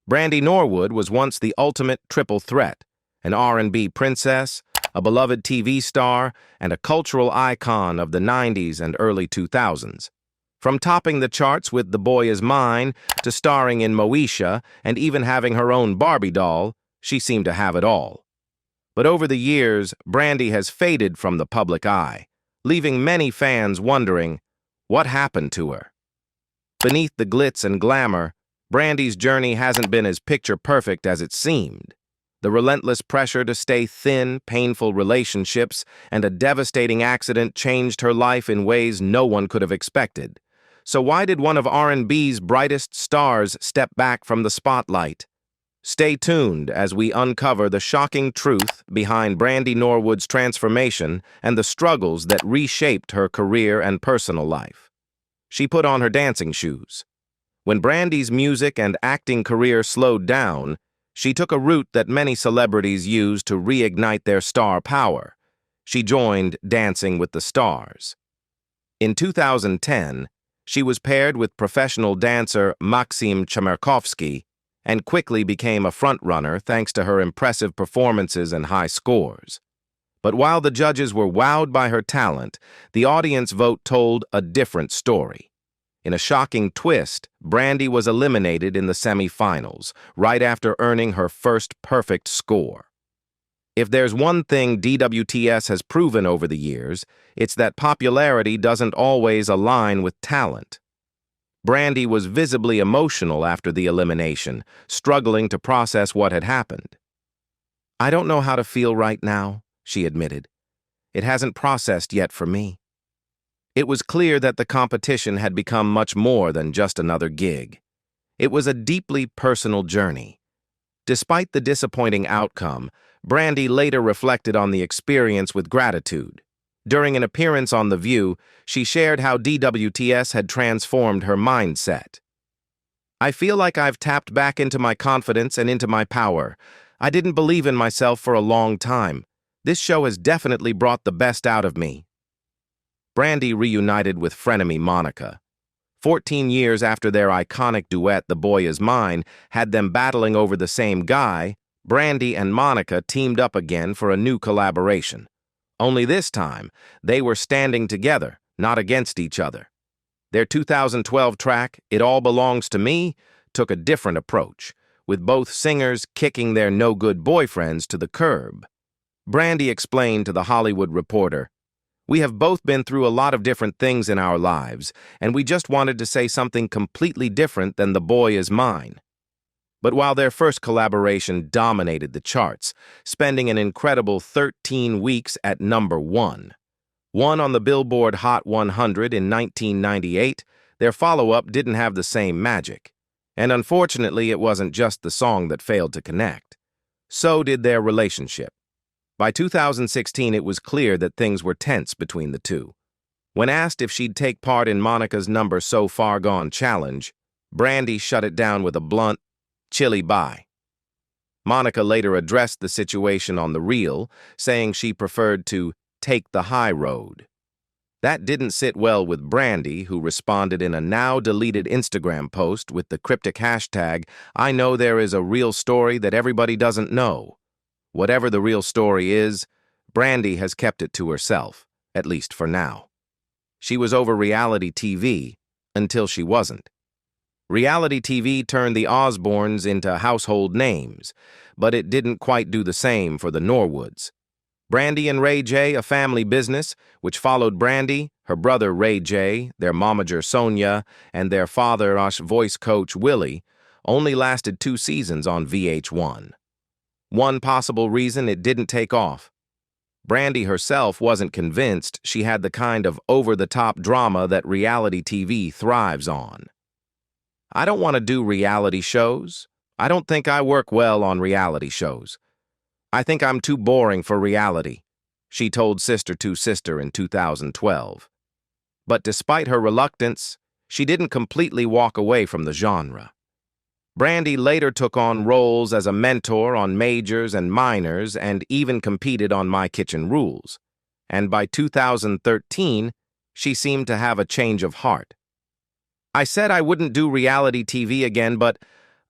Brandy Norwood was once the ultimate triple threat, an R&B princess, a beloved TV star, and a cultural icon of the 90s and early 2000s. From topping the charts with The Boy Is Mine to starring in Moesha and even having her own Barbie doll, she seemed to have it all. But over the years, Brandy has faded from the public eye, leaving many fans wondering, what happened to her? Beneath the glitz and glamour, Brandy's journey hasn't been as picture-perfect as it seemed. The relentless pressure to stay thin, painful relationships, and a devastating accident changed her life in ways no one could have expected. So why did one of R&B's brightest stars step back from the spotlight? Stay tuned as we uncover the shocking truth behind Brandy Norwood's transformation and the struggles that reshaped her career and personal life. She put on her dancing shoes. When Brandy's music and acting career slowed down, she took a route that many celebrities use to reignite their star power. She joined Dancing with the Stars. In 2010, she was paired with professional dancer Maxim Chamerkovsky and quickly became a frontrunner thanks to her impressive performances and high scores. But while the judges were wowed by her talent, the audience vote told a different story. In a shocking twist, Brandy was eliminated in the semi-finals, right after earning her first perfect score. If there's one thing DWTS has proven over the years, it's that popularity doesn't always align with talent. Brandy was visibly emotional after the elimination, struggling to process what had happened. "I don't know how to feel right now," she admitted. "It hasn't processed yet for me." It was clear that the competition had become much more than just another gig. It was a deeply personal journey. Despite the disappointing outcome, Brandy later reflected on the experience with gratitude. During an appearance on The View, she shared how DWTS had transformed her mindset. "I feel like I've tapped back into my confidence and into my power. I didn't believe in myself for a long time. This show has definitely brought the best out of me." Brandy reunited with frenemy Monica. 14 years after their iconic duet The Boy Is Mine had them battling over the same guy, Brandy and Monica teamed up again for a new collaboration. Only this time, they were standing together, not against each other. Their 2012 track, It All Belongs to Me, took a different approach, with both singers kicking their no-good boyfriends to the curb. Brandy explained to The Hollywood Reporter, "We have both been through a lot of different things in our lives, and we just wanted to say something completely different than The Boy Is Mine." But while their first collaboration dominated the charts, spending an incredible 13 weeks at #1 on the Billboard Hot 100 in 1998, their follow-up didn't have the same magic. And unfortunately, it wasn't just the song that failed to connect. So did their relationship. By 2016, it was clear that things were tense between the two. When asked if she'd take part in Monica's Number So Far Gone challenge, Brandy shut it down with a blunt, "Chilly bye." Monica later addressed the situation on The Reel, saying she preferred to take the high road. That didn't sit well with Brandy, who responded in a now-deleted Instagram post with the cryptic hashtag, "I know there is a real story that everybody doesn't know." Whatever the real story is, Brandy has kept it to herself, at least for now. She was over reality TV until she wasn't. Reality TV turned the Osbournes into household names, but it didn't quite do the same for the Norwoods. Brandy and Ray J, a family business, which followed Brandy, her brother Ray J, their momager Sonia, and their father-ish voice coach Willie, only lasted 2 seasons on VH1. One possible reason it didn't take off. Brandy herself wasn't convinced she had the kind of over-the-top drama that reality TV thrives on. "I don't want to do reality shows. I don't think I work well on reality shows. I think I'm too boring for reality," she told Sister to Sister in 2012. But despite her reluctance, she didn't completely walk away from the genre. Brandy later took on roles as a mentor on Majors and Minors and even competed on My Kitchen Rules. And by 2013, she seemed to have a change of heart. "I said I wouldn't do reality TV again, but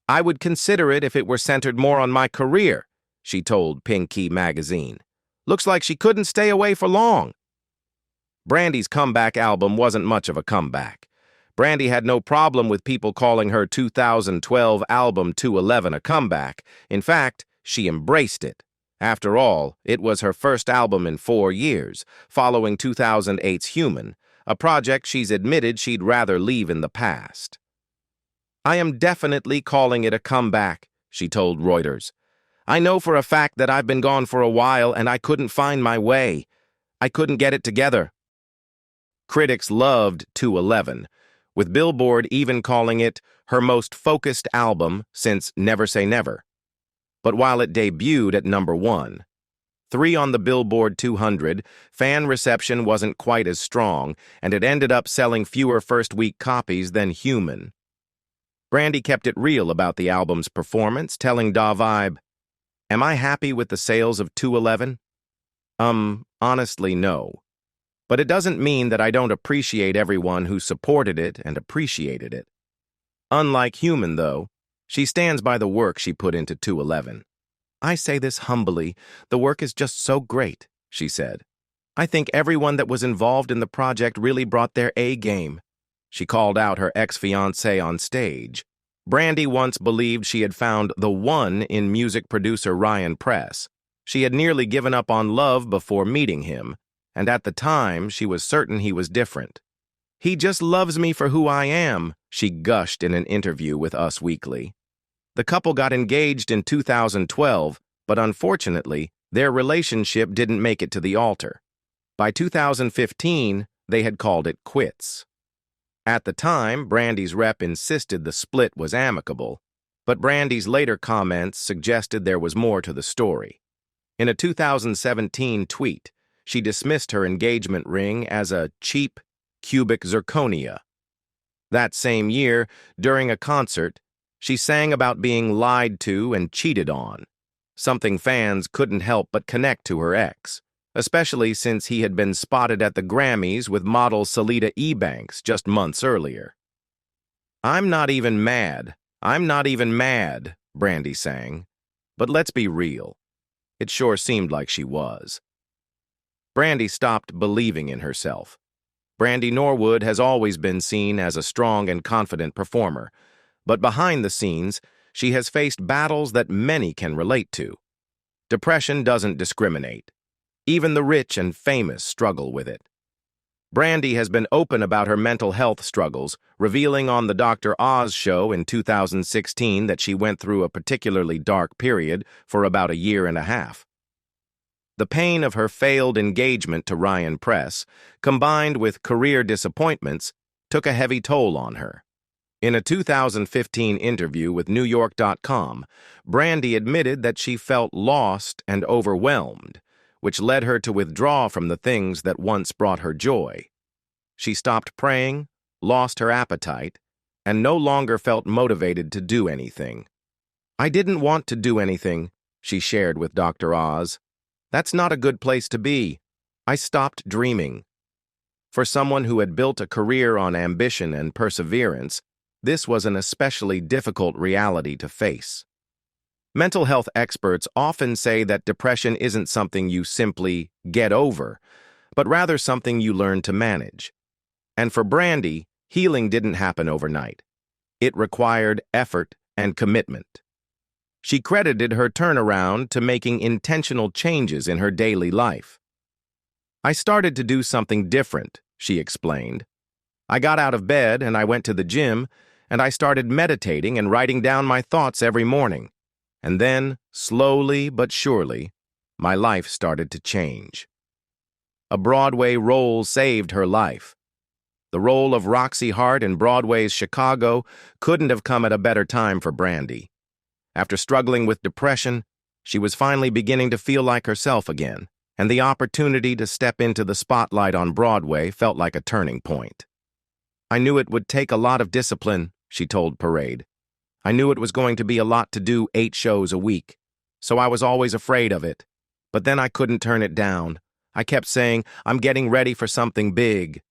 I would consider it if it were centered more on my career, she told Pink Key magazine. Looks like she couldn't stay away for long. Brandy's comeback album wasn't much of a comeback. Brandy had no problem with people calling her 2012 album 211 a comeback. In fact, she embraced it. After all, it was her first album in 4 years, following 2008's Human, a project she's admitted she'd rather leave in the past. I am definitely calling it a comeback, she told Reuters. I know for a fact that I've been gone for a while and I couldn't find my way. I couldn't get it together. Critics loved 211, with Billboard even calling it her most focused album since Never Say Never. But while it debuted at number 1, 3 on the Billboard 200, fan reception wasn't quite as strong, and it ended up selling fewer first-week copies than Human. Brandy kept it real about the album's performance, telling Da Vibe, "Am I happy with the sales of 211? Honestly, no. But it doesn't mean that I don't appreciate everyone who supported it and appreciated it." Unlike Human, though, she stands by the work she put into 211. "I say this humbly, the work is just so great," she said. "I think everyone that was involved in the project really brought their A-game." She called out her ex-fiancé on stage. Brandy once believed she had found the one in music producer Ryan Press. She had nearly given up on love before meeting him, and at the time she was certain he was different. "He just loves me for who I am," she gushed in an interview with Us Weekly. The couple got engaged in 2012, but unfortunately, their relationship didn't make it to the altar. By 2015, they had called it quits. At the time, Brandy's rep insisted the split was amicable, but Brandy's later comments suggested there was more to the story. In a 2017 tweet, she dismissed her engagement ring as a cheap, cubic zirconia. That same year, during a concert, she sang about being lied to and cheated on, something fans couldn't help but connect to her ex, especially since he had been spotted at the Grammys with model Salida Ebanks just months earlier. I'm not even mad, Brandy sang. But let's be real. It sure seemed like she was. Brandy stopped believing in herself. Brandy Norwood has always been seen as a strong and confident performer, but behind the scenes, she has faced battles that many can relate to. Depression doesn't discriminate. Even the rich and famous struggle with it. Brandy has been open about her mental health struggles, revealing on the Dr. Oz show in 2016 that she went through a particularly dark period for about 1.5 years. The pain of her failed engagement to Ryan Press, combined with career disappointments, took a heavy toll on her. In a 2015 interview with NewYork.com, Brandy admitted that she felt lost and overwhelmed, which led her to withdraw from the things that once brought her joy. She stopped praying, lost her appetite, and no longer felt motivated to do anything. "I didn't want to do anything," she shared with Dr. Oz. "That's not a good place to be. I stopped dreaming." For someone who had built a career on ambition and perseverance, this was an especially difficult reality to face. Mental health experts often say that depression isn't something you simply get over, but rather something you learn to manage. And for Brandy, healing didn't happen overnight. It required effort and commitment. She credited her turnaround to making intentional changes in her daily life. "I started to do something different," she explained. "I got out of bed and I went to the gym, and I started meditating and writing down my thoughts every morning. And then, slowly but surely, my life started to change." A Broadway role saved her life. The role of Roxy Hart in Broadway's Chicago couldn't have come at a better time for Brandy. After struggling with depression, she was finally beginning to feel like herself again, and the opportunity to step into the spotlight on Broadway felt like a turning point. "I knew it would take a lot of discipline," she told Parade. "I knew it was going to be a lot to do 8 shows a week, so I was always afraid of it. But then I couldn't turn it down. I kept saying, I'm getting ready for something big."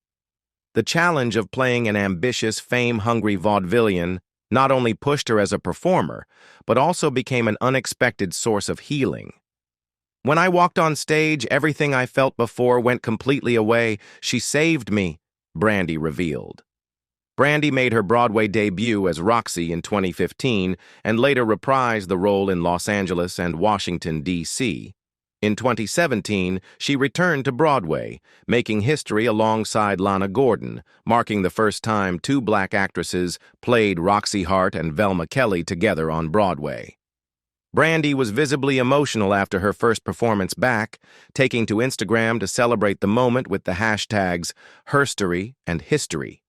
The challenge of playing an ambitious, fame-hungry vaudevillian not only pushed her as a performer, but also became an unexpected source of healing. When I walked on stage, everything I felt before went completely away. She saved me, Brandy revealed. Brandy made her Broadway debut as Roxy in 2015 and later reprised the role in Los Angeles and Washington, D.C. In 2017, she returned to Broadway, making history alongside Lana Gordon, marking the first time two black actresses played Roxy Hart and Velma Kelly together on Broadway. Brandy was visibly emotional after her first performance back, taking to Instagram to celebrate the moment with the hashtags Herstory and History.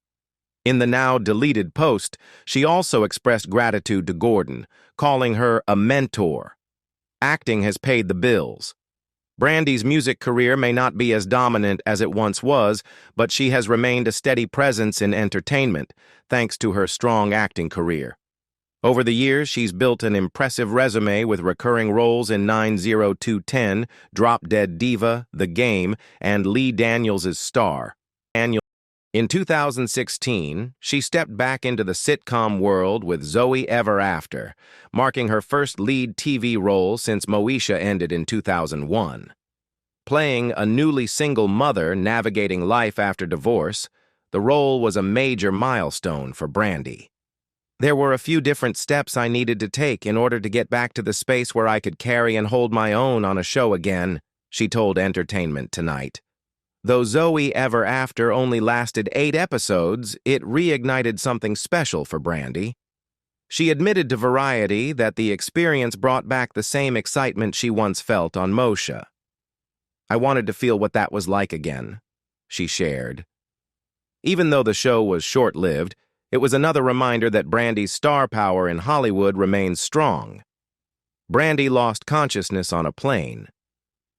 In the now-deleted post, she also expressed gratitude to Gordon, calling her a mentor. Acting has paid the bills. Brandy's music career may not be as dominant as it once was, but she has remained a steady presence in entertainment, thanks to her strong acting career. Over the years, she's built an impressive resume with recurring roles in 90210, Drop Dead Diva, The Game, and Lee Daniels' Star. In 2016, she stepped back into the sitcom world with Zoe Ever After, marking her first lead TV role since Moesha ended in 2001. Playing a newly single mother navigating life after divorce, the role was a major milestone for Brandy. There were a few different steps I needed to take in order to get back to the space where I could carry and hold my own on a show again, she told Entertainment Tonight. Though Zoe Ever After only lasted 8 episodes, it reignited something special for Brandy. She admitted to Variety that the experience brought back the same excitement she once felt on Moesha. I wanted to feel what that was like again, she shared. Even though the show was short-lived, it was another reminder that Brandy's star power in Hollywood remains strong. Brandy lost consciousness on a plane.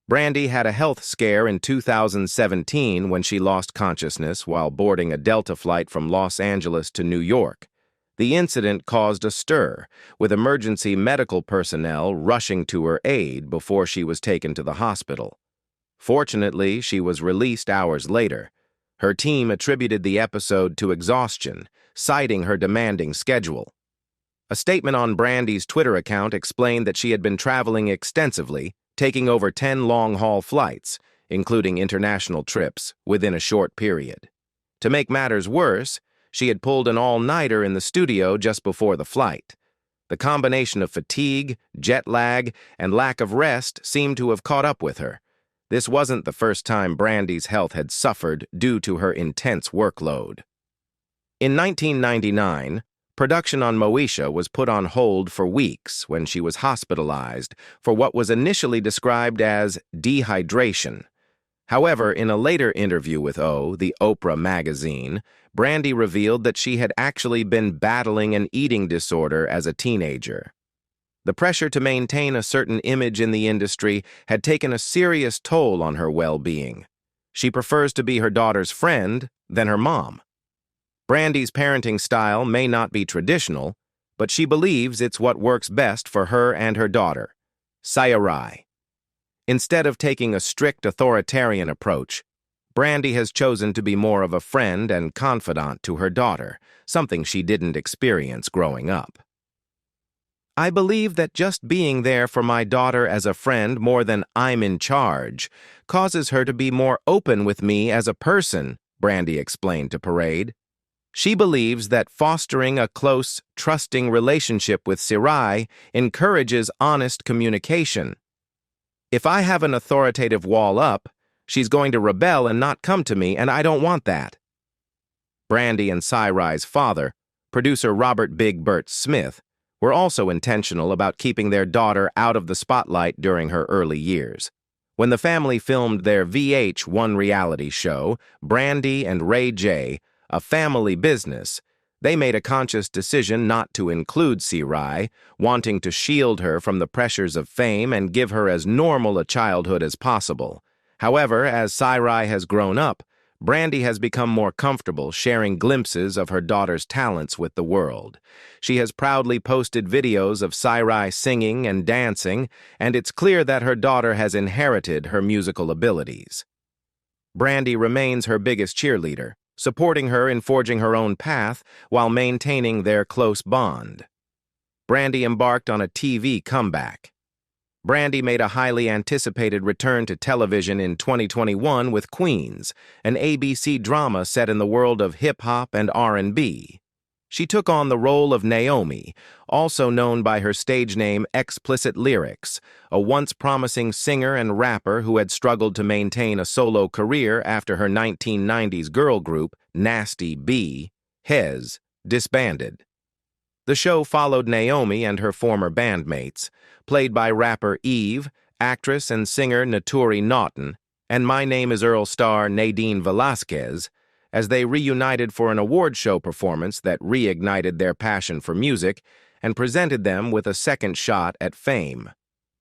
Brandy had a health scare in 2017 when she lost consciousness while boarding a Delta flight from Los Angeles to New York. The incident caused a stir, with emergency medical personnel rushing to her aid before she was taken to the hospital. Fortunately, she was released hours later. Her team attributed the episode to exhaustion, citing her demanding schedule. A statement on Brandy's Twitter account explained that she had been traveling extensively, taking over 10 long-haul flights, including international trips, within a short period. To make matters worse, she had pulled an all-nighter in the studio just before the flight. The combination of fatigue, jet lag, and lack of rest seemed to have caught up with her. This wasn't the first time Brandy's health had suffered due to her intense workload. In 1999, production on Moesha was put on hold for weeks when she was hospitalized for what was initially described as dehydration. However, in a later interview with the Oprah magazine, Brandy revealed that she had actually been battling an eating disorder as a teenager. The pressure to maintain a certain image in the industry had taken a serious toll on her well-being. She prefers to be her daughter's friend than her mom. Brandy's parenting style may not be traditional, but she believes it's what works best for her and her daughter. Sarai. Instead of taking a strict authoritarian approach, Brandy has chosen to be more of a friend and confidant to her daughter, something she didn't experience growing up. I believe that just being there for my daughter as a friend more than I'm in charge causes her to be more open with me as a person, Brandy explained to Parade. She believes that fostering a close, trusting relationship with Sarai encourages honest communication. If I have an authoritative wall up, she's going to rebel and not come to me, and I don't want that. Brandy and Sarai's father, producer Robert Big Bert Smith, were also intentional about keeping their daughter out of the spotlight during her early years. When the family filmed their VH1 reality show, Brandy and Ray J, A Family Business, they made a conscious decision not to include Sarai, wanting to shield her from the pressures of fame and give her as normal a childhood as possible. However, as Sarai has grown up, Brandy has become more comfortable sharing glimpses of her daughter's talents with the world. She has proudly posted videos of Sarai singing and dancing, and it's clear that her daughter has inherited her musical abilities. Brandy remains her biggest cheerleader, supporting her in forging her own path while maintaining their close bond. Brandy embarked on a TV comeback. Brandy made a highly anticipated return to television in 2021 with Queens, an ABC drama set in the world of hip-hop and R&B. She took on the role of Naomi, also known by her stage name Explicit Lyrics, a once promising singer and rapper who had struggled to maintain a solo career after her 1990s girl group, Nasty B, Hez, disbanded. The show followed Naomi and her former bandmates, played by rapper Eve, actress and singer Naturi Naughton, and My Name is Earl star Nadine Velasquez, as they reunited for an award show performance that reignited their passion for music and presented them with a second shot at fame.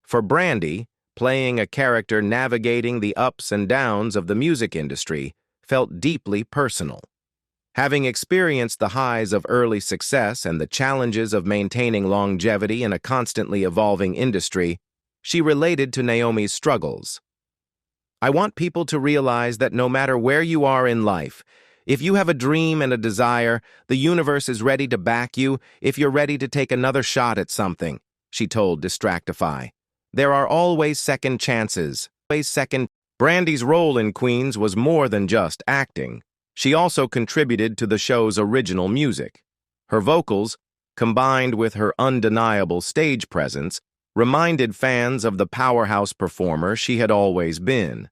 For Brandy, playing a character navigating the ups and downs of the music industry felt deeply personal. Having experienced the highs of early success and the challenges of maintaining longevity in a constantly evolving industry, she related to Naomi's struggles. I want people to realize that no matter where you are in life, if you have a dream and a desire, the universe is ready to back you if you're ready to take another shot at something, she told Distractify. There are always second chances. Brandy's role in Queens was more than just acting. She also contributed to the show's original music. Her vocals, combined with her undeniable stage presence, reminded fans of the powerhouse performer she had always been.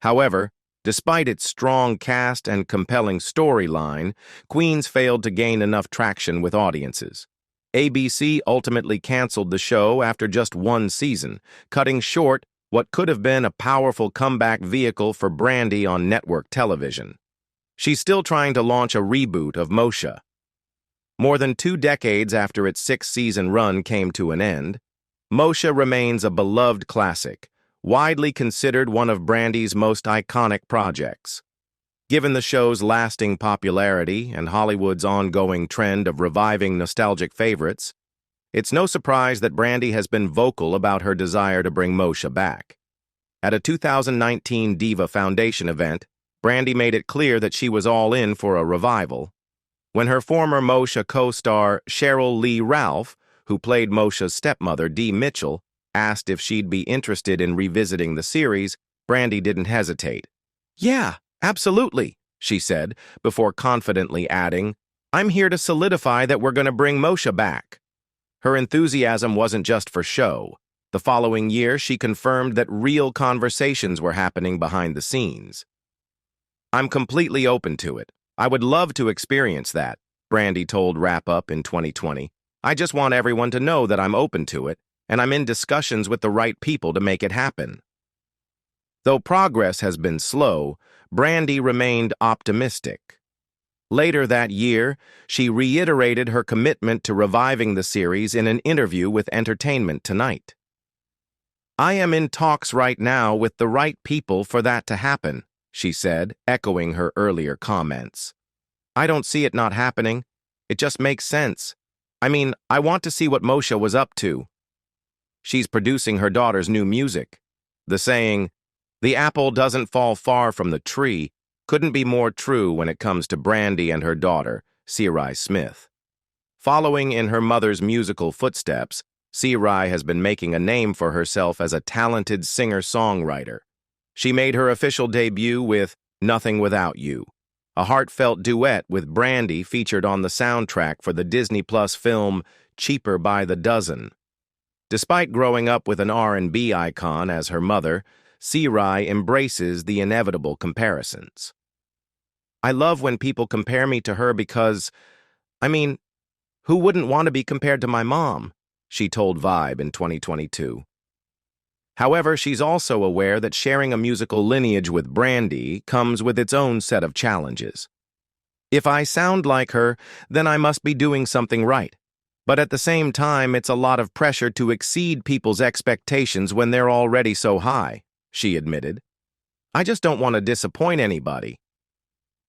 However, despite its strong cast and compelling storyline, Queens failed to gain enough traction with audiences. ABC ultimately canceled the show after just one season, cutting short what could have been a powerful comeback vehicle for Brandy on network television. She's still trying to launch a reboot of Moesha. More than 2 decades after its 6-season run came to an end, Moesha remains a beloved classic, widely considered one of Brandy's most iconic projects. Given the show's lasting popularity and Hollywood's ongoing trend of reviving nostalgic favorites, it's no surprise that Brandy has been vocal about her desire to bring Moesha back. At a 2019 Diva Foundation event, Brandy made it clear that she was all in for a revival. When her former Moesha co-star Cheryl Lee Ralph, who played Moesha's stepmother, Dee Mitchell, asked if she'd be interested in revisiting the series, Brandy didn't hesitate. "Yeah, absolutely," she said, before confidently adding, "I'm here to solidify that we're going to bring Moesha back." Her enthusiasm wasn't just for show. The following year, she confirmed that real conversations were happening behind the scenes. "I'm completely open to it. I would love to experience that," Brandy told Wrap Up in 2020. "I just want everyone to know that I'm open to it, and I'm in discussions with the right people to make it happen." Though progress has been slow, Brandy remained optimistic. Later that year, she reiterated her commitment to reviving the series in an interview with Entertainment Tonight. "I am in talks right now with the right people for that to happen," she said, echoing her earlier comments. "I don't see it not happening. It just makes sense. I mean, I want to see what Moesha was up to." She's producing her daughter's new music. The saying, "The apple doesn't fall far from the tree," couldn't be more true when it comes to Brandy and her daughter, Cirai Smith. Following in her mother's musical footsteps, Cirai has been making a name for herself as a talented singer-songwriter. She made her official debut with Nothing Without You, a heartfelt duet with Brandy featured on the soundtrack for the Disney Plus film Cheaper by the Dozen. Despite growing up with an R&B icon as her mother, Cirai embraces the inevitable comparisons. "I love when people compare me to her because, who wouldn't want to be compared to my mom?" she told Vibe in 2022. However, she's also aware that sharing a musical lineage with Brandy comes with its own set of challenges. "If I sound like her, then I must be doing something right. But at the same time, it's a lot of pressure to exceed people's expectations when they're already so high," she admitted. "I just don't want to disappoint anybody."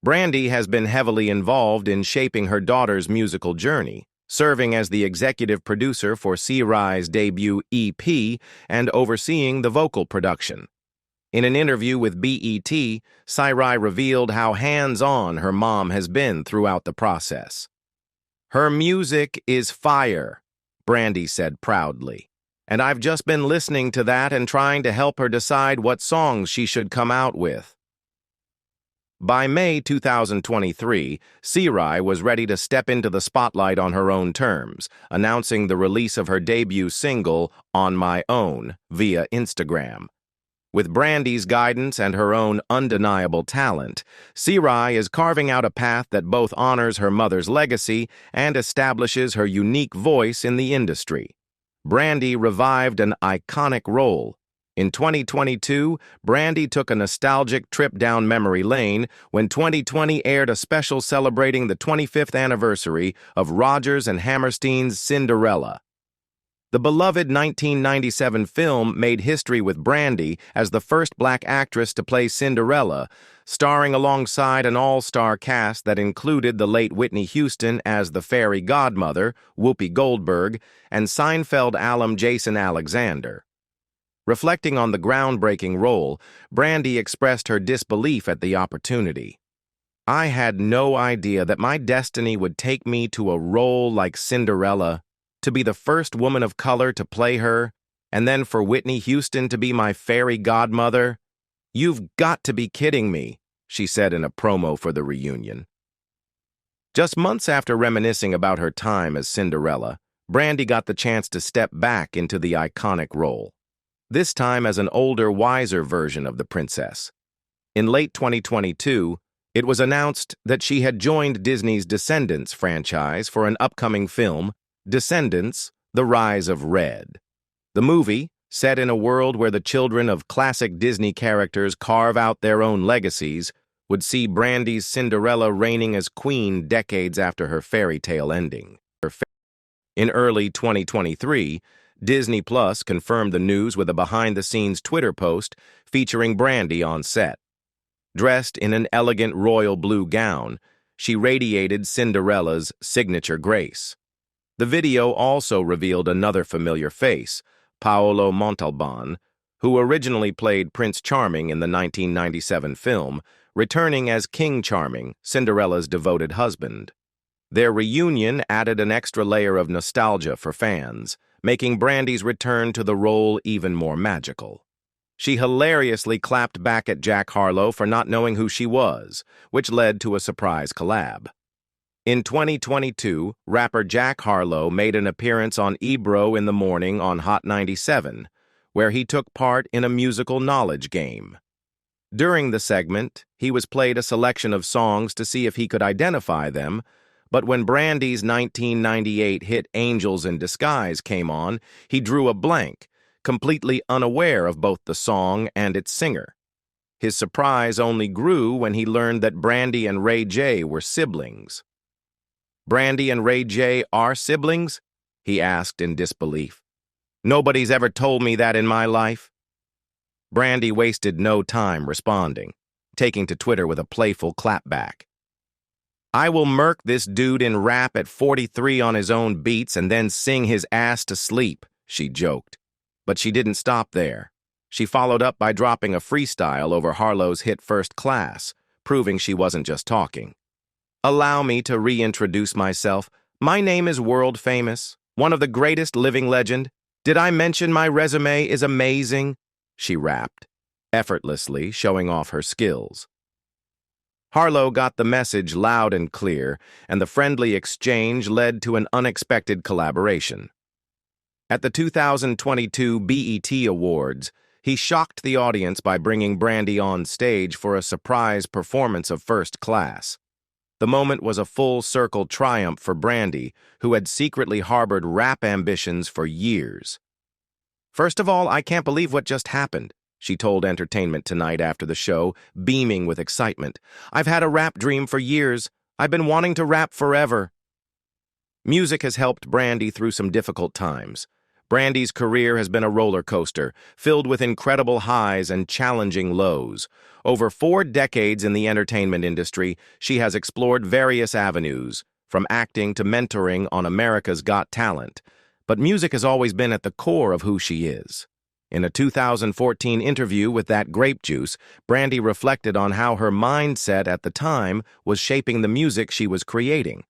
Brandy has been heavily involved in shaping her daughter's musical journey, serving as the executive producer for Cirai's debut EP and overseeing the vocal production. In an interview with BET, Sarai revealed how hands-on her mom has been throughout the process. "Her music is fire," Brandy said proudly. "And I've just been listening to that and trying to help her decide what songs she should come out with." By May 2023, Sarai was ready to step into the spotlight on her own terms, announcing the release of her debut single, "On My Own," via Instagram. With Brandy's guidance and her own undeniable talent, Sarai is carving out a path that both honors her mother's legacy and establishes her unique voice in the industry. Brandy revived an iconic role. In 2022, Brandy took a nostalgic trip down memory lane when 2020 aired a special celebrating the 25th anniversary of Rodgers and Hammerstein's Cinderella. The beloved 1997 film made history with Brandy as the first black actress to play Cinderella, starring alongside an all-star cast that included the late Whitney Houston as the fairy godmother, Whoopi Goldberg, and Seinfeld alum Jason Alexander. Reflecting on the groundbreaking role, Brandy expressed her disbelief at the opportunity. "I had no idea that my destiny would take me to a role like Cinderella, to be the first woman of color to play her, and then for Whitney Houston to be my fairy godmother. You've got to be kidding me," she said in a promo for the reunion. Just months after reminiscing about her time as Cinderella, Brandy got the chance to step back into the iconic role, this time as an older, wiser version of the princess. In late 2022, it was announced that she had joined Disney's Descendants franchise for an upcoming film, Descendants: The Rise of Red. The movie, set in a world where the children of classic Disney characters carve out their own legacies, would see Brandy's Cinderella reigning as queen decades after her fairy tale ending. In early 2023, Disney Plus confirmed the news with a behind-the-scenes Twitter post featuring Brandy on set. Dressed in an elegant royal blue gown, she radiated Cinderella's signature grace. The video also revealed another familiar face, Paolo Montalban, who originally played Prince Charming in the 1997 film, returning as King Charming, Cinderella's devoted husband. Their reunion added an extra layer of nostalgia for fans, making Brandy's return to the role even more magical. She hilariously clapped back at Jack Harlow for not knowing who she was, which led to a surprise collab. In 2022, rapper Jack Harlow made an appearance on Ebro in the Morning on Hot 97, where he took part in a musical knowledge game. During the segment, he was played a selection of songs to see if he could identify them, but when Brandy's 1998 hit Angels in Disguise came on, he drew a blank, completely unaware of both the song and its singer. His surprise only grew when he learned that Brandy and Ray J were siblings. "Brandy and Ray J are siblings?" he asked in disbelief. "Nobody's ever told me that in my life." Brandy wasted no time responding, taking to Twitter with a playful clapback. "I will murk this dude in rap at 43 on his own beats and then sing his ass to sleep," she joked. But she didn't stop there. She followed up by dropping a freestyle over Harlow's hit First Class, proving she wasn't just talking. "Allow me to reintroduce myself. My name is world famous, one of the greatest living legend. Did I mention my resume is amazing?" she rapped, effortlessly showing off her skills. Harlow got the message loud and clear, and the friendly exchange led to an unexpected collaboration. At the 2022 BET Awards, he shocked the audience by bringing Brandy on stage for a surprise performance of First Class. The moment was a full-circle triumph for Brandy, who had secretly harbored rap ambitions for years. "First of all, I can't believe what just happened," she told Entertainment Tonight after the show, beaming with excitement. "I've had a rap dream for years. I've been wanting to rap forever." Music has helped Brandy through some difficult times. Brandy's career has been a roller coaster, filled with incredible highs and challenging lows. Over 4 decades in the entertainment industry, she has explored various avenues, from acting to mentoring on America's Got Talent. But music has always been at the core of who she is. In a 2014 interview with That Grape Juice, Brandy reflected on how her mindset at the time was shaping the music she was creating.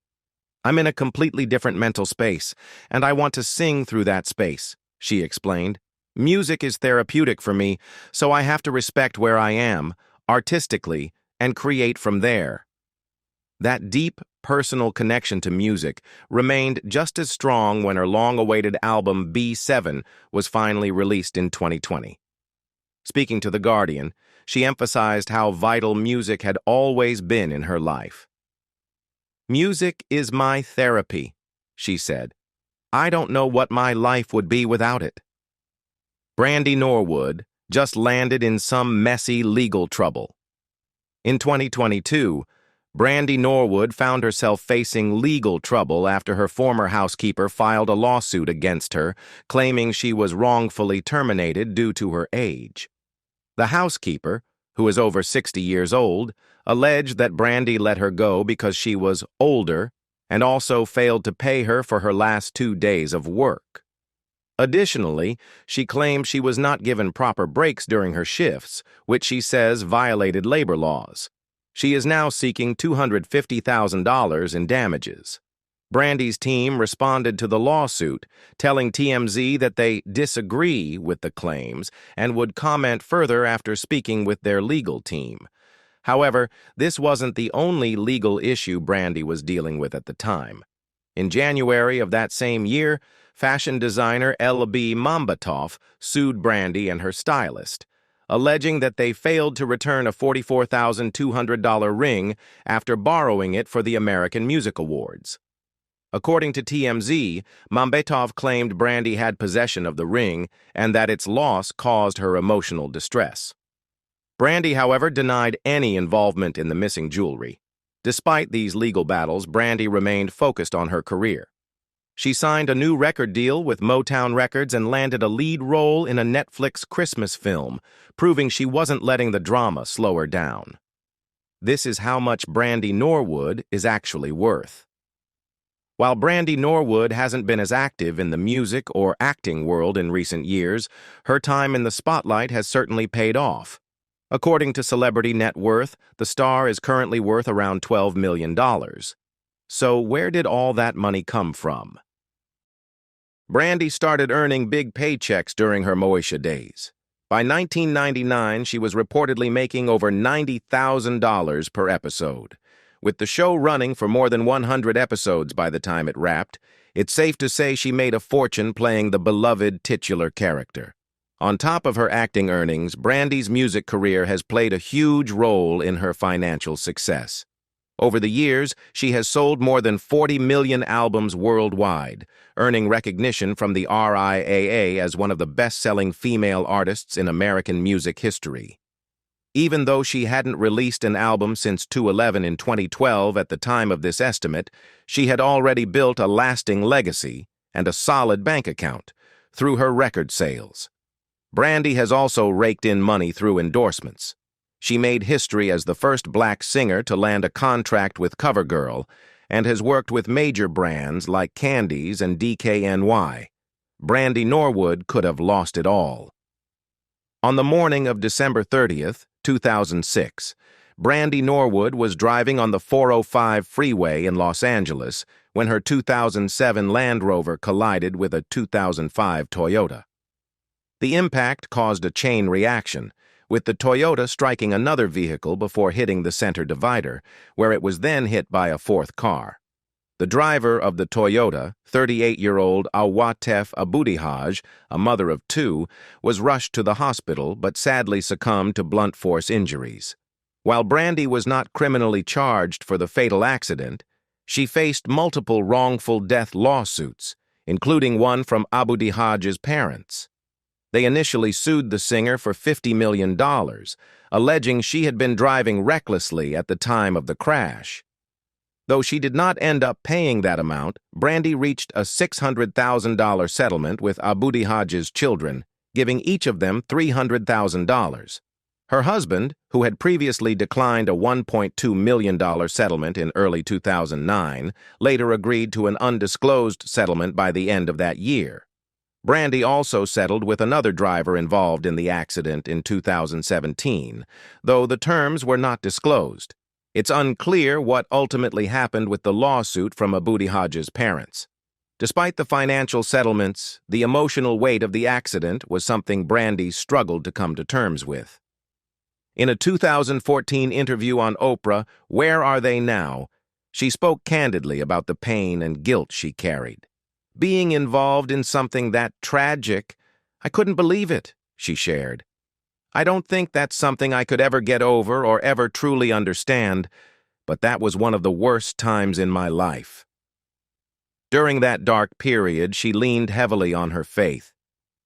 "I'm in a completely different mental space, and I want to sing through that space," she explained. "Music is therapeutic for me, so I have to respect where I am, artistically, and create from there." That deep, personal connection to music remained just as strong when her long-awaited album B7 was finally released in 2020. Speaking to The Guardian, she emphasized how vital music had always been in her life. "Music is my therapy," she said. "I don't know what my life would be without it." Brandy Norwood just landed in some messy legal trouble. In 2022, Brandy Norwood found herself facing legal trouble after her former housekeeper filed a lawsuit against her, claiming she was wrongfully terminated due to her age. The housekeeper, who is over 60 years old, alleged that Brandy let her go because she was older and also failed to pay her for her last 2 days of work. Additionally, she claimed she was not given proper breaks during her shifts, which she says violated labor laws. She is now seeking $250,000 in damages. Brandy's team responded to the lawsuit, telling TMZ that they disagree with the claims and would comment further after speaking with their legal team. However, this wasn't the only legal issue Brandy was dealing with at the time. In January of that same year, fashion designer L.B. Mambatov sued Brandy and her stylist, alleging that they failed to return a $44,200 ring after borrowing it for the American Music Awards. According to TMZ, Mambatov claimed Brandy had possession of the ring and that its loss caused her emotional distress. Brandy, however, denied any involvement in the missing jewelry. Despite these legal battles, Brandy remained focused on her career. She signed a new record deal with Motown Records and landed a lead role in a Netflix Christmas film, proving she wasn't letting the drama slow her down. This is how much Brandy Norwood is actually worth. While Brandy Norwood hasn't been as active in the music or acting world in recent years, her time in the spotlight has certainly paid off. According to Celebrity Net Worth, the star is currently worth around $12 million. So where did all that money come from? Brandy started earning big paychecks during her Moesha days. By 1999, she was reportedly making over $90,000 per episode. With the show running for more than 100 episodes by the time it wrapped, it's safe to say she made a fortune playing the beloved titular character. On top of her acting earnings, Brandy's music career has played a huge role in her financial success. Over the years, she has sold more than 40 million albums worldwide, earning recognition from the RIAA as one of the best-selling female artists in American music history. Even though she hadn't released an album since 211 in 2012 at the time of this estimate, she had already built a lasting legacy and a solid bank account through her record sales. Brandy has also raked in money through endorsements. She made history as the first black singer to land a contract with CoverGirl and has worked with major brands like Candies and DKNY. Brandy Norwood could have lost it all. On the morning of December 30th, 2006, Brandy Norwood was driving on the 405 freeway in Los Angeles when her 2007 Land Rover collided with a 2005 Toyota. The impact caused a chain reaction, with the Toyota striking another vehicle before hitting the center divider, where it was then hit by a fourth car. The driver of the Toyota, 38-year-old Awatef Abudihaj, a mother of 2, was rushed to the hospital but sadly succumbed to blunt force injuries. While Brandy was not criminally charged for the fatal accident, she faced multiple wrongful death lawsuits, including one from Abudihaj's parents. They initially sued the singer for $50 million, alleging she had been driving recklessly at the time of the crash. Though she did not end up paying that amount, Brandy reached a $600,000 settlement with Abudihaj's children, giving each of them $300,000. Her husband, who had previously declined a $1.2 million settlement in early 2009, later agreed to an undisclosed settlement by the end of that year. Brandy also settled with another driver involved in the accident in 2017, though the terms were not disclosed. It's unclear what ultimately happened with the lawsuit from Abudi Hodge's parents. Despite the financial settlements, the emotional weight of the accident was something Brandy struggled to come to terms with. In a 2014 interview on Oprah, Where Are They Now?, she spoke candidly about the pain and guilt she carried. Being involved in something that tragic, I couldn't believe it, she shared. I don't think that's something I could ever get over or ever truly understand, but that was one of the worst times in my life. During that dark period, she leaned heavily on her faith,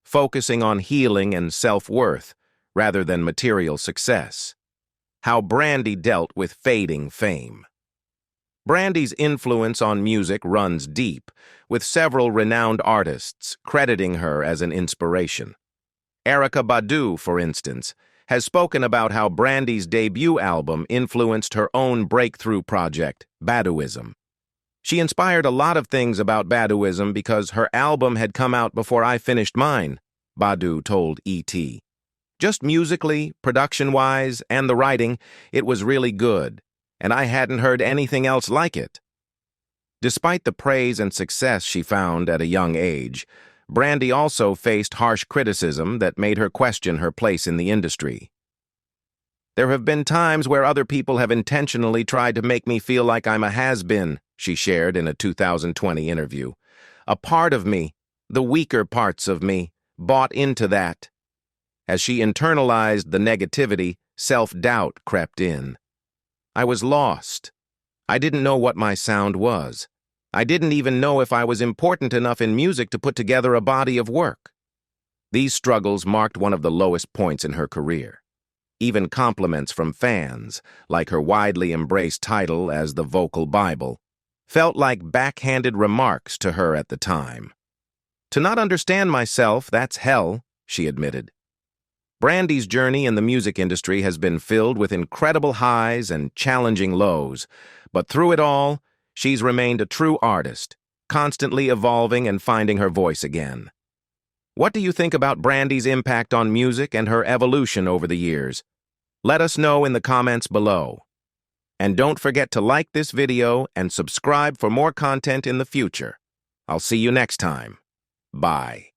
focusing on healing and self-worth rather than material success. How Brandy dealt with fading fame. Brandy's influence on music runs deep, with several renowned artists crediting her as an inspiration. Erykah Badu, for instance, has spoken about how Brandy's debut album influenced her own breakthrough project, Baduizm. She inspired a lot of things about Baduizm because her album had come out before I finished mine, Badu told E.T. Just musically, production-wise, and the writing, it was really good, and I hadn't heard anything else like it. Despite the praise and success she found at a young age, Brandy also faced harsh criticism that made her question her place in the industry. There have been times where other people have intentionally tried to make me feel like I'm a has-been, she shared in a 2020 interview. A part of me, the weaker parts of me, bought into that. As she internalized the negativity, self-doubt crept in. I was lost. I didn't know what my sound was. I didn't even know if I was important enough in music to put together a body of work. These struggles marked one of the lowest points in her career. Even compliments from fans, like her widely embraced title as the Vocal Bible, felt like backhanded remarks to her at the time. To not understand myself, that's hell, she admitted. Brandy's journey in the music industry has been filled with incredible highs and challenging lows, but through it all, she's remained a true artist, constantly evolving and finding her voice again. What do you think about Brandy's impact on music and her evolution over the years? Let us know in the comments below. And don't forget to like this video and subscribe for more content in the future. I'll see you next time. Bye.